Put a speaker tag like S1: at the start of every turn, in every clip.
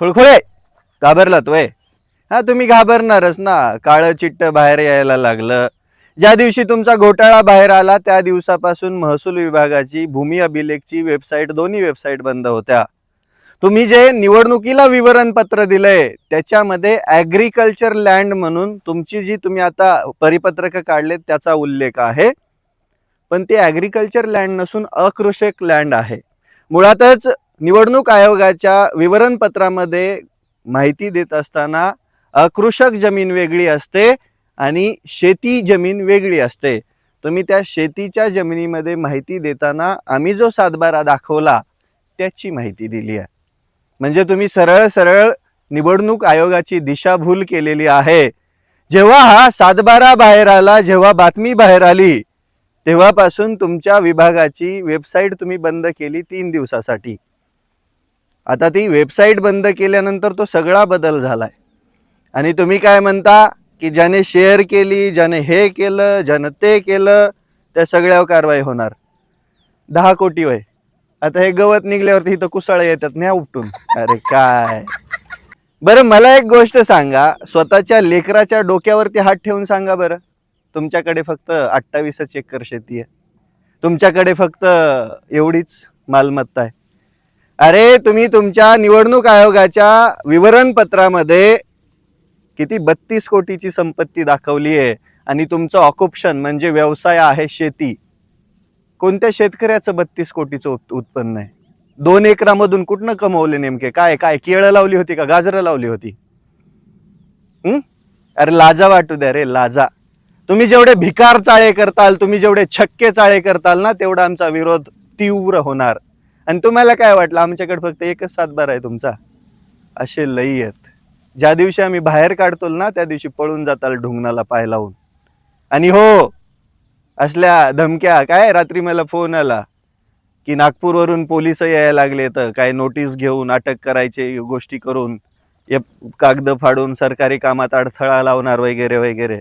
S1: खुळखुळे घाबरलात वय? हा, तुम्ही घाबरणारच ना. काळं चिट्ट बाहेर यायला लागलं. ज्या दिवशी तुमचा घोटाळा बाहेर आला त्या दिवसापासून महसूल विभागाची, भूमी अभिलेखची वेबसाईट, दोन्ही वेबसाईट बंद होत्या. तुम्ही जे निवडणुकीला विवरणपत्र दिलंय त्याच्यामध्ये ॲग्रिकल्चर लँड म्हणून तुमची जी तुम्ही आता परिपत्रक काढलेत त्याचा उल्लेख आहे, पण ते ॲग्रिकल्चर लँड नसून अकृषक लँड आहे. मुळातच निवडणूक आयोगाच्या विवरणपत्रामध्ये माहिती देत असताना अकृषक जमीन वेगळी असते आणि शेती जमीन वेगळी असते. तुम्ही त्या शेतीच्या जमिनीमध्ये माहिती देताना आम्ही जो सातबारा दाखवला त्याची माहिती दिली आहे. म्हणजे तुम्ही सरळ सरळ निवडणूक आयोगाची दिशाभूल केलेली आहे. जेव्हा हा सातबारा बाहेर आला, जेव्हा बातमी बाहेर आली, तेव्हापासून तुमच्या विभागाची वेबसाईट तुम्ही बंद केली 3 दिवसासाठी. आता ती वेबसाईट बंद केल्यानंतर तो सगळा बदल झालाय आणि तुम्ही काय म्हणता की ज्याने शेअर केली, ज्याने हे केलं, ज्याने ते केलं, त्या सगळ्यावर कारवाई होणार. 10 कोटी वय. आता हे गवत निघल्यावरती इथं कुसाळे येतात, न्या उपटून. अरे काय बरं, मला एक गोष्ट सांगा, स्वतःच्या लेकराच्या डोक्यावरती हात ठेवून सांगा बरं. तुमच्याकडे फक्त 28 एकर शेती आहे, तुमच्याकडे फक्त एवढीच मालमत्ता आहे. अरे तुम्ही तुमच्या निवडणूक आयोगाच्या विवरणपत्रामध्ये किती 32 कोटीची संपत्ती दाखवली आहे आणि तुमचं ऑक्युपेशन म्हणजे व्यवसाय आहे शेती. कोणत्या शेतकऱ्याचं 32 कोटीचं उत्पन्न आहे? 2 एकरामधून कुठनं कमवले नेमके? काय काय केळं लावली होती का गाजरं लावली होती? अरे लाजा वाटू द्या रे, लाजा. तुम्ही जेवढे भिकार चाळे करताल, तुम्ही जेवढे छक्के चाळे करताल ना, तेवढा आमचा विरोध तीव्र होणार. आणि तुम्हाला काय वाटलं आमच्याकडे फक्त एकच सातबारा आहे तुमचा? असे लई आहेत. ज्या दिवशी आम्ही बाहेर काढतो ना त्या दिवशी पळून जाताल ढुंगणाला पाय लावून. आणि हो, असल्या धमक्या काय, रात्री मला फोन आला की नागपूरवरून पोलिस यायला लागले, तर काय नोटीस घेऊन अटक करायचे, गोष्टी करून कागद फाडून सरकारी कामात अडथळा लावणार वगैरे वगैरे.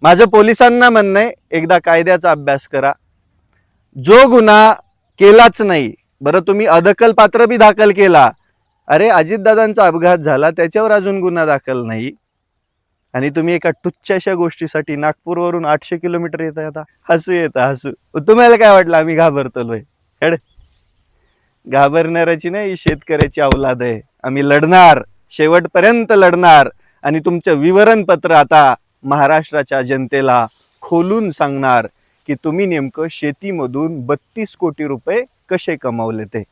S1: माझं पोलिसांना म्हणणं आहे, एकदा कायद्याचा अभ्यास करा. जो गुन्हा केलाच नाही, बरं तुम्ही अदखलपात्र बी दाखल केला, अरे अजितदादांचा अपघात झाला त्याच्यावर अजून गुन्हा दाखल नाही आणि तुम्ही एका तुच्छ्याशा गोष्टीसाठी नागपूरवरून 800 किलोमीटर येत आहे. आता हसू येतं, हसू. तुम्हाला काय वाटलं आम्ही घाबरतोय? घाबरणाऱ्याची नाही, शेतकऱ्याची अवलाद आहे. आम्ही लढणार, शेवटपर्यंत लढणार आणि तुमचं विवरणपत्र आता महाराष्ट्राच्या जनतेला खोलून सांगणार की तुम्ही नेमकं शेतीमधून 32 कोटी रुपये कसे कमावले ते.